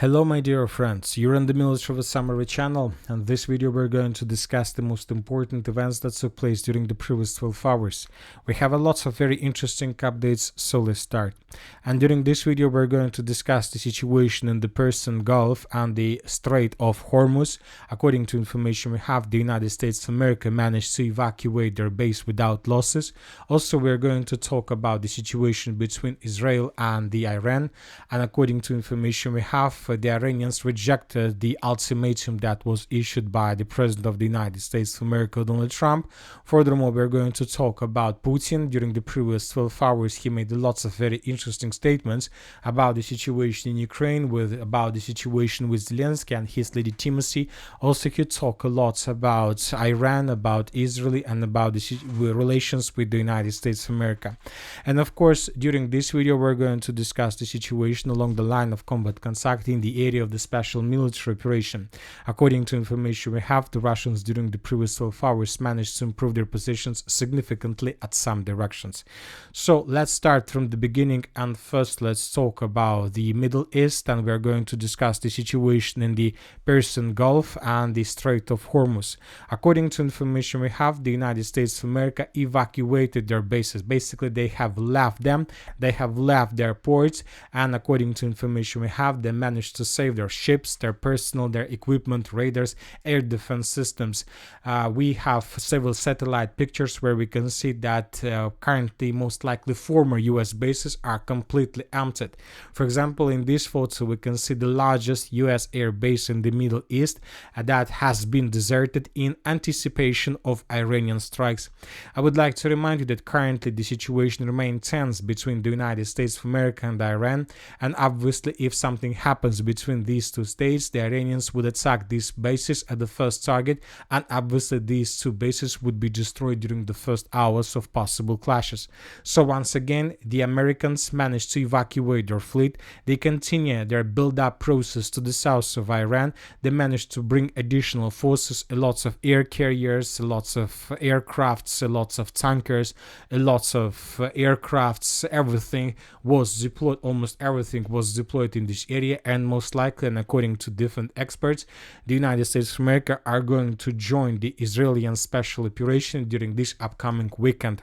Hello my dear friends, you're in the Military of a Summary channel, and in this video we're going to discuss the most important events that took place during the previous 12 hours. We have a lot of very interesting updates, so let's start. And during this video we're going to discuss the situation in the Persian Gulf and the Strait of Hormuz. According to information we have, the United States of America managed to evacuate their base without losses. Also we're going to talk about the situation between Israel and the Iran, and according to information we have, the Iranians rejected the ultimatum that was issued by the President of the United States of America, Donald Trump. Furthermore, we're going to talk about Putin. During the previous 12 hours, he made lots of very interesting statements about the situation in Ukraine, about the situation with Zelensky and his legitimacy. Also, he talked a lot about Iran, about Israel, and about the relations with the United States of America. And of course, during this video, we're going to discuss the situation along the line of combat contact in the area of the special military operation. According to information we have, the Russians during the previous 12 hours managed to improve their positions significantly at some directions. So let's start from the beginning, and first let's talk about the Middle East, and we're going to discuss the situation in the Persian Gulf and the Strait of Hormuz. According to information we have, the United States of America evacuated their bases. Basically, they have left them, they have left their ports, and according to information we have, they managed to save their ships, their personnel, their equipment, radars, air defense systems. We have several satellite pictures where we can see that currently most likely former US bases are completely emptied. For example, in this photo we can see the largest US air base in the Middle East that has been deserted in anticipation of Iranian strikes. I would like to remind you that currently the situation remains tense between the United States of America and Iran, and obviously if something happens between these two states, the Iranians would attack these bases at the first target, and obviously these two bases would be destroyed during the first hours of possible clashes. So once again, the Americans managed to evacuate their fleet. They continue their build-up process to the south of Iran. They managed to bring additional forces, lots of air carriers, lots of aircrafts, lots of tankers, lots of aircrafts. Everything was deployed, almost everything was deployed in this area, and most likely, and according to different experts, the United States of America are going to join the Israeli special operation during this upcoming weekend.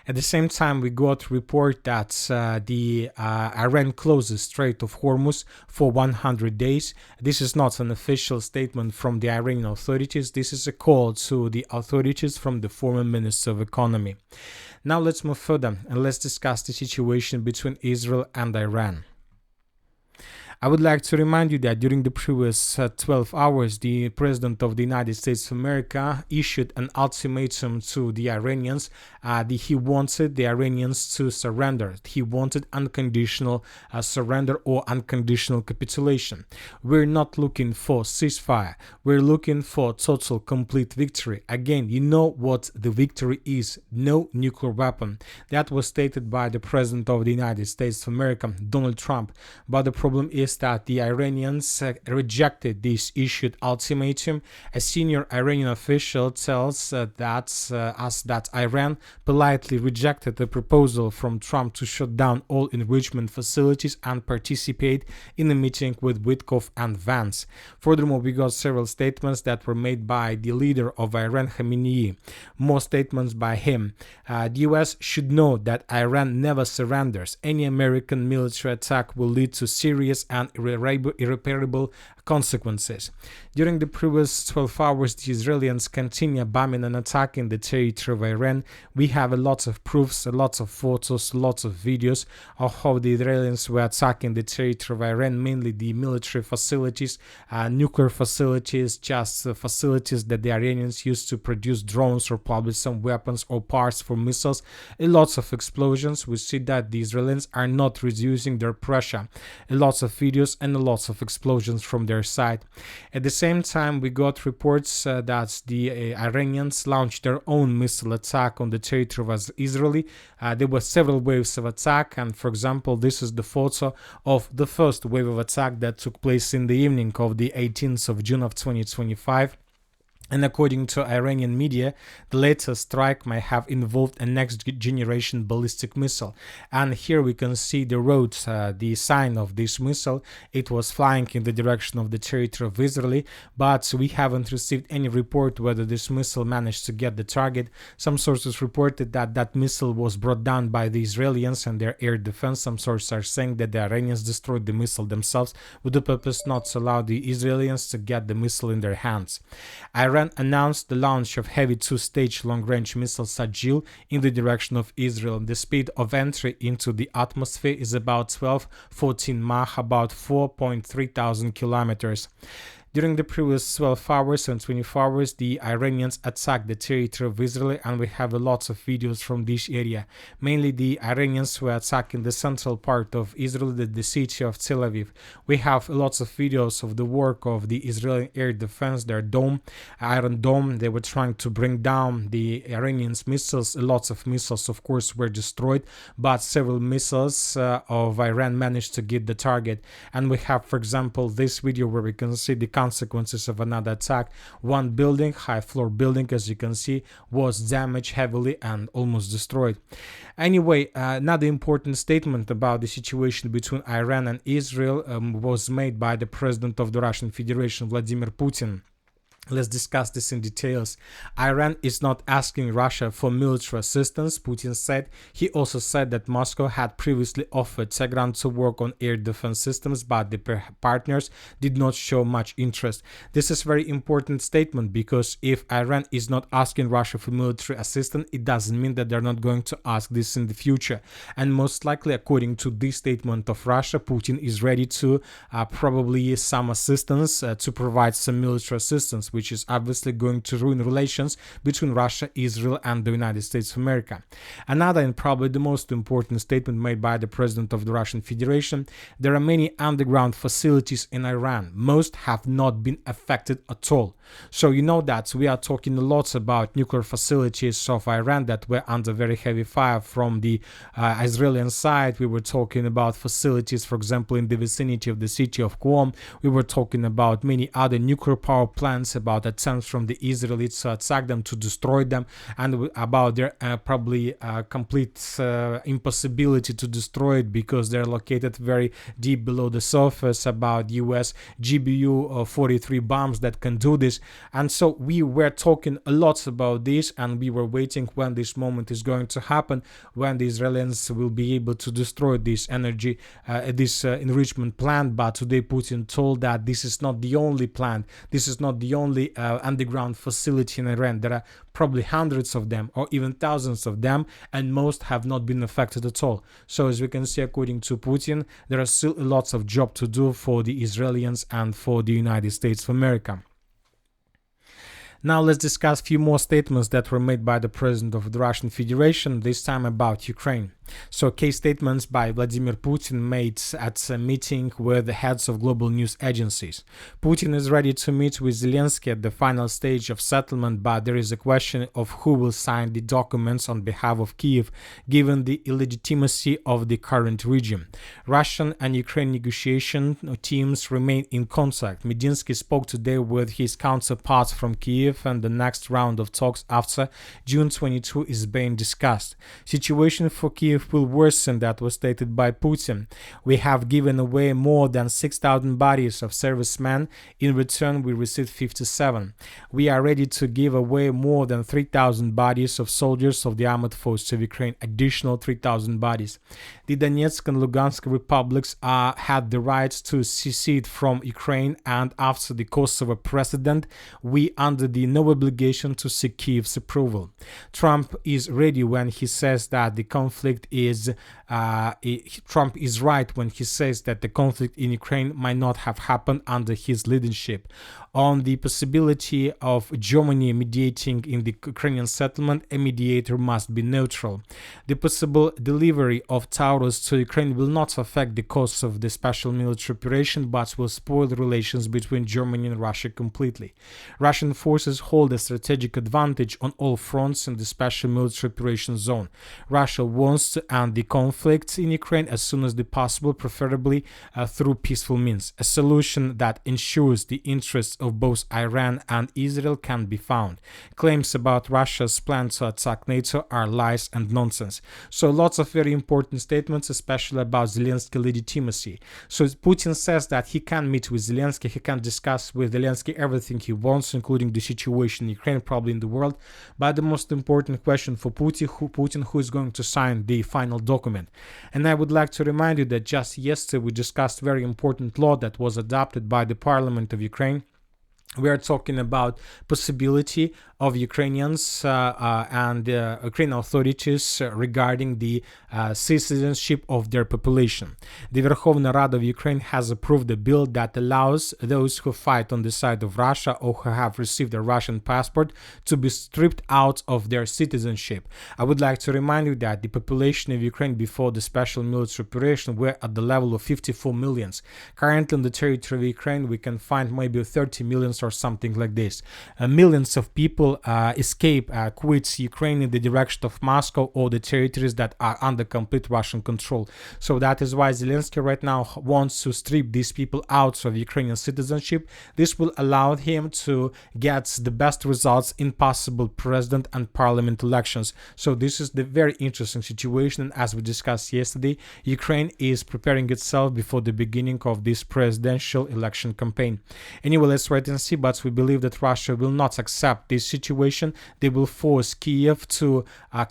At the same time, we got a report that Iran closes Strait of Hormuz for 100 days. This is not an official statement from the Iranian authorities. This is a call to the authorities from the former Minister of Economy. Now let's move further and let's discuss the situation between Israel and Iran. I would like to remind you that during the previous 12 hours, the President of the United States of America issued an ultimatum to the Iranians. He wanted the Iranians to surrender. He wanted unconditional surrender or unconditional capitulation. We're not looking for ceasefire. We're looking for total, complete victory. Again, you know what the victory is. No nuclear weapon. That was stated by the President of the United States of America, Donald Trump. But the problem is that the Iranians rejected this issued ultimatum. A senior Iranian official tells us that Iran politely rejected the proposal from Trump to shut down all enrichment facilities and participate in a meeting with Witkoff and Vance. Furthermore, we got several statements that were made by the leader of Iran, Khamenei. More statements by him. The US should know that Iran never surrenders. Any American military attack will lead to serious and irreparable consequences. During the previous 12 hours, the Israelis continue bombing and attacking the territory of Iran. We have a lot of proofs, a lot of photos, lots of videos of how the Israelis were attacking the territory of Iran, mainly the military facilities, nuclear facilities, just facilities that the Iranians used to produce drones or probably some weapons or parts for missiles. Lots of explosions. We see that the Israelis are not reducing their pressure. Lots of videos and lots of explosions from their side. At the same time, we got reports that the Iranians launched their own missile attack on the territory of Israel. There were several waves of attack, and for example, this is the photo of the first wave of attack that took place in the evening of the 18th of June of 2025. And according to Iranian media, the latest strike might have involved a next-generation ballistic missile. And here we can see the road, the sign of this missile. It was flying in the direction of the territory of Israel, but we haven't received any report whether this missile managed to get the target. Some sources reported that that missile was brought down by the Israelis and their air defense. Some sources are saying that the Iranians destroyed the missile themselves with the purpose not to allow the Israelis to get the missile in their hands. Iran announced the launch of heavy two-stage long-range missile Sajil in the direction of Israel. The speed of entry into the atmosphere is about 12-14 Mach, about 4.3 thousand kilometers. During the previous 12 hours and 24 hours, the Iranians attacked the territory of Israel, and we have lots of videos from this area. Mainly the Iranians were attacking the central part of Israel, the city of Tel Aviv. We have lots of videos of the work of the Israeli air defense, their dome, Iron Dome. They were trying to bring down the Iranians' missiles. Lots of missiles, of course, were destroyed, but several missiles of Iran managed to get the target. And we have, for example, this video where we can see the consequences of another attack. One building, high floor building, as you can see, was damaged heavily and almost destroyed. Anyway, another important statement about the situation between Iran and Israel was made by the president of the Russian Federation, Vladimir Putin. Let's discuss this in details. Iran is not asking Russia for military assistance, Putin said. He also said that Moscow had previously offered Tehran to work on air defense systems, but the partners did not show much interest. This is a very important statement because if Iran is not asking Russia for military assistance, it doesn't mean that they're not going to ask this in the future. And most likely, according to this statement of Russia, Putin is ready to probably some assistance to provide some military assistance, which is obviously going to ruin relations between Russia, Israel, and the United States of America. Another and probably the most important statement made by the president of the Russian Federation: there are many underground facilities in Iran. Most have not been affected at all. So you know that we are talking a lot about nuclear facilities of Iran that were under very heavy fire from the Israeli side. We were talking about facilities, for example, in the vicinity of the city of Qom. We were talking about many other nuclear power plants, about attempts from the Israelis to attack them, to destroy them, and about their probably complete impossibility to destroy it because they're located very deep below the surface, about US GBU 43 bombs that can do this. And so we were talking a lot about this, and we were waiting when this moment is going to happen, when the Israelis will be able to destroy this energy, this enrichment plant. But today Putin told that this is not the only plant, this is not the only underground facility in Iran. There are probably hundreds of them or even thousands of them, and most have not been affected at all. So as we can see, according to Putin, there are still lots of job to do for the Israelis and for the United States of America. Now let's discuss a few more statements that were made by the president of the Russian Federation, this time about Ukraine. So key statements by Vladimir Putin made at a meeting with the heads of global news agencies. Putin is ready to meet with Zelensky at the final stage of settlement, but there is a question of who will sign the documents on behalf of Kiev, given the illegitimacy of the current regime. Russian and Ukrainian negotiation teams remain in contact. Medinsky spoke today with his counterparts from Kiev, and the next round of talks after June 22 is being discussed. Situation for Kiev will worsen, that was stated by Putin. We have given away more than 6,000 bodies of servicemen. In return, we received 57. We are ready to give away more than 3,000 bodies of soldiers of the armed forces of Ukraine, additional 3,000 bodies. The Donetsk and Lugansk republics had the right to secede from Ukraine, and after the Kosovo precedent, we under the no obligation to seek Kiev's approval. Trump is ready when he says that the conflict is Trump is right when he says that the conflict in Ukraine might not have happened under his leadership. On the possibility of Germany mediating in the Ukrainian settlement, a mediator must be neutral. The possible delivery of Taurus Taurus to Ukraine will not affect the costs of the special military operation, but will spoil the relations between Germany and Russia completely. Russian forces hold a strategic advantage on all fronts in the special military operation zone. Russia wants to end the conflict in Ukraine as soon as possible, preferably through peaceful means. A solution that ensures the interests of both Iran and Israel can be found. Claims about Russia's plan to attack NATO are lies and nonsense. So lots of very important statements, especially about Zelensky legitimacy. So Putin says that he can meet with Zelensky, he can discuss with Zelensky everything he wants, including the situation in Ukraine, probably in the world. But the most important question for Putin, who is going to sign the final document. And I would like to remind you that just yesterday we discussed very important law that was adopted by the Parliament of Ukraine. We are talking about possibility of Ukrainians and Ukrainian authorities regarding the citizenship of their population. The Verkhovna Rada of Ukraine has approved a bill that allows those who fight on the side of Russia or who have received a Russian passport to be stripped out of their citizenship. I would like to remind you that the population of Ukraine before the special military operation were at the level of 54 millions. Currently on the territory of Ukraine we can find maybe 30 millions or something like this. Millions of people quits Ukraine in the direction of Moscow or the territories that are under complete Russian control. So that is why Zelensky right now wants to strip these people out of Ukrainian citizenship. This will allow him to get the best results in possible president and parliament elections. So this is the very interesting situation. As we discussed yesterday, Ukraine is preparing itself before the beginning of this presidential election campaign. Anyway, let's wait and see, but we believe that Russia will not accept this situation. They will force Kiev to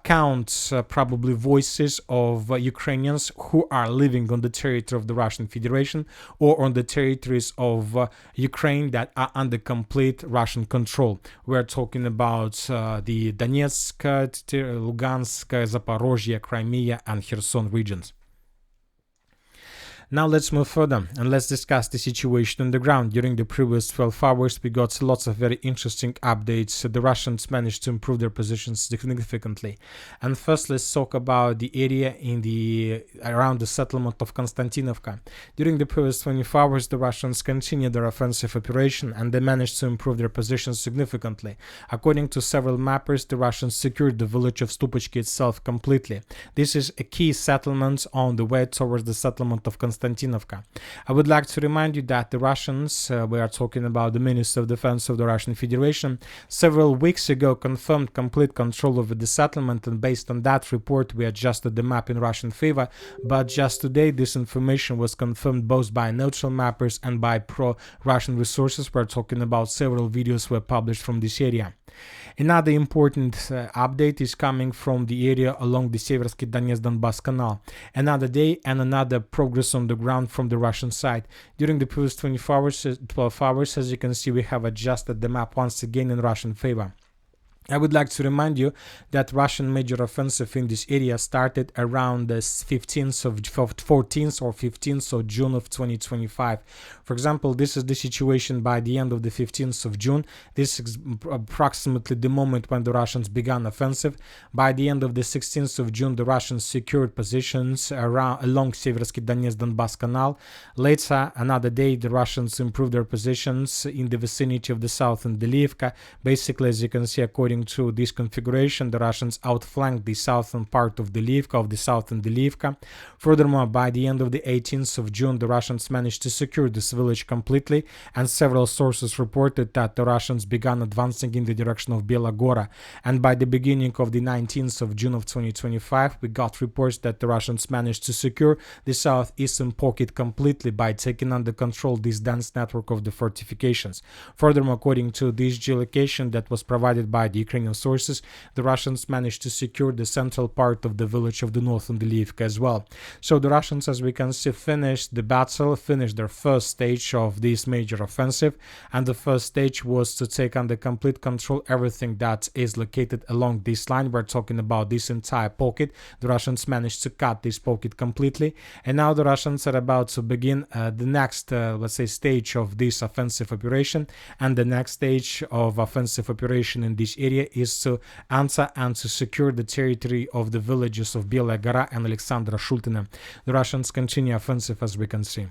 count probably voices of Ukrainians who are living on the territory of the Russian Federation or on the territories of Ukraine that are under complete Russian control. We're talking about the Donetsk, Lugansk, Zaporozhye, Crimea and Kherson regions. Now let's move further and let's discuss the situation on the ground. During the previous 12 hours, we got lots of very interesting updates. The Russians managed to improve their positions significantly. And first, let's talk about the area around the settlement of Constantinovka. During the previous 24 hours, the Russians continued their offensive operation and they managed to improve their positions significantly. According to several mappers, the Russians secured the village of Stupochki itself completely. This is a key settlement on the way towards the settlement of Constantinovka. I would like to remind you that the Russians, we are talking about the Minister of Defense of the Russian Federation, several weeks ago confirmed complete control over the settlement, and based on that report we adjusted the map in Russian favor, but just today this information was confirmed both by neutral mappers and by pro-Russian resources. We are talking about several videos were published from this area. Another important update is coming from the area along the Seversky Donetsk-Donbass Canal. Another day and another progress on the ground from the Russian side. During the previous 12 hours, as you can see, we have adjusted the map once again in Russian favor. I would like to remind you that Russian major offensive in this area started around the 14th or 15th of June of 2025. For example, this is the situation by the end of the 15th of June. This is approximately the moment when the Russians began offensive. By the end of the 16th of June, the Russians secured positions along Seversky Donetsk-Donbass Canal. Later, another day, the Russians improved their positions in the vicinity of the southern Delivka. Basically, as you can see, according to this configuration, the Russians outflanked the southern part of the southern Delivka. Furthermore, by the end of the 18th of June, the Russians managed to secure this village completely, and several sources reported that the Russians began advancing in the direction of Bela Gora. And by the beginning of the 19th of June of 2025, we got reports that the Russians managed to secure the southeastern pocket completely by taking under control this dense network of the fortifications. Furthermore, according to this geolocation that was provided by the Ukrainian sources, the Russians managed to secure the central part of the village of the northern Delivka as well. So the Russians, as we can see, finished the battle, finished their first stage of this major offensive, and the first stage was to take under complete control everything that is located along this line. We're talking about this entire pocket. The Russians managed to cut this pocket completely, and now the Russians are about to begin the next, let's say, stage of this offensive operation, and the next stage of offensive operation in this area area is to answer and to secure the territory of the villages of Belaya Gora and Alexandra Shultina. The Russians continue offensive, as we can see.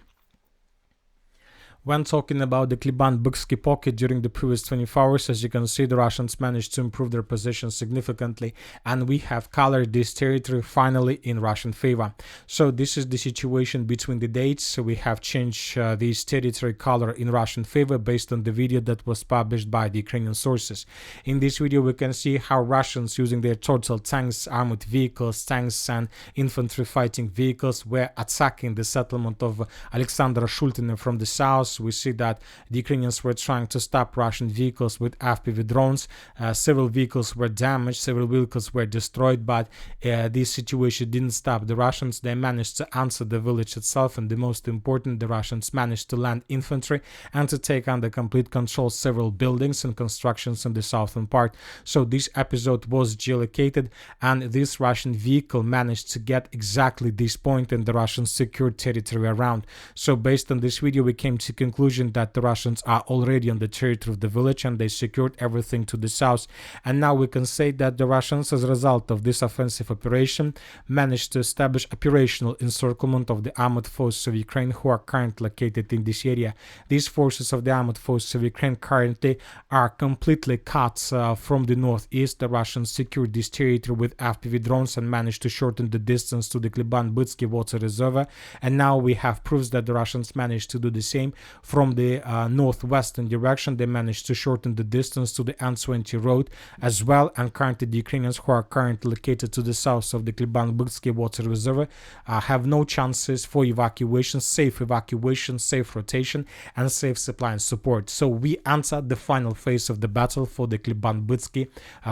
When talking about the Kiban-Buksky pocket during the previous 24 hours, as you can see, the Russians managed to improve their position significantly, and we have colored this territory finally in Russian favor. So this is the situation between the dates. So we have changed this territory color in Russian favor based on the video that was published by the Ukrainian sources. In this video, we can see how Russians, using their total tanks, armored vehicles, tanks and infantry fighting vehicles, were attacking the settlement of Alexandra Shultina from the south. We see that the Ukrainians were trying to stop Russian vehicles with FPV drones. Several vehicles were damaged, several vehicles were destroyed, but this situation didn't stop the Russians. They managed to answer the village itself, and the most important, the Russians managed to land infantry and to take under complete control several buildings and constructions in the southern part. So this episode was geolocated, and this Russian vehicle managed to get exactly this point in the Russian secured territory around. So based on this video, we came to conclusion that the Russians are already on the territory of the village and they secured everything to the south. And now we can say that the Russians, as a result of this offensive operation, managed to establish operational encirclement of the armored forces of Ukraine who are currently located in this area. These forces of the armored forces of Ukraine currently are completely cut from the northeast. The Russians secured this territory with FPV drones and managed to shorten the distance to the Kiban-Buksky water reservoir. And now we have proofs that the Russians managed to do the same. From the northwestern direction, they managed to shorten the distance to the N20 road as well, and currently the Ukrainians who are currently located to the south of the Kiban-Buksky water reservoir have no chances for evacuation, safe rotation, and safe supply and support. So we entered the final phase of the battle for the Kiban-Buksky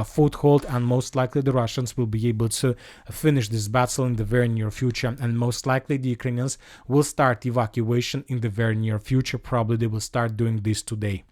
foothold, and most likely the Russians will be able to finish this battle in the very near future, and most likely the Ukrainians will start evacuation in the very near future. Probably they will start doing this today.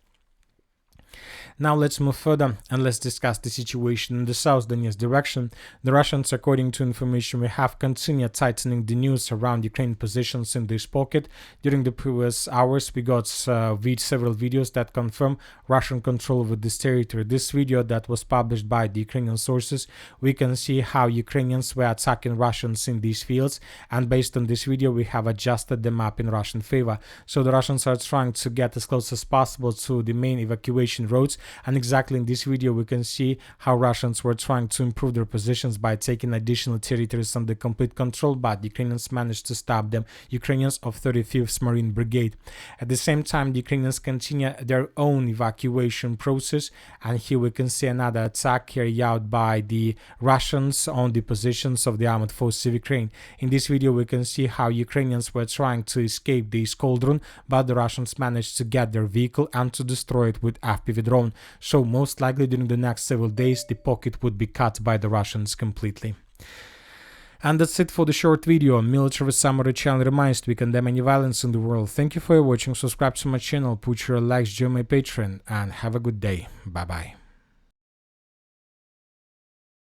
Now let's move further and let's discuss the situation in the South Donetsk direction. The Russians, according to information we have, continue tightening the news around Ukrainian positions in this pocket. During the previous hours, we got several videos that confirm Russian control over this territory. This video that was published by the Ukrainian sources, we can see how Ukrainians were attacking Russians in these fields, and based on this video, we have adjusted the map in Russian favor. So the Russians are trying to get as close as possible to the main evacuation roads. And exactly in this video, we can see how Russians were trying to improve their positions by taking additional territories under complete control, but the Ukrainians managed to stop them, Ukrainians of 35th Marine Brigade. At the same time, the Ukrainians continue their own evacuation process, and here we can see another attack carried out by the Russians on the positions of the armored forces of Ukraine. In this video, we can see how Ukrainians were trying to escape this cauldron, but the Russians managed to get their vehicle and to destroy it with FPV drone. So most likely during the next several days, the pocket would be cut by the Russians completely. And that's it for the short video. Military Summary channel reminds we condemn any violence in the world. Thank you for watching. Subscribe to my channel, put your likes, join my Patreon, and have a good day. Bye bye.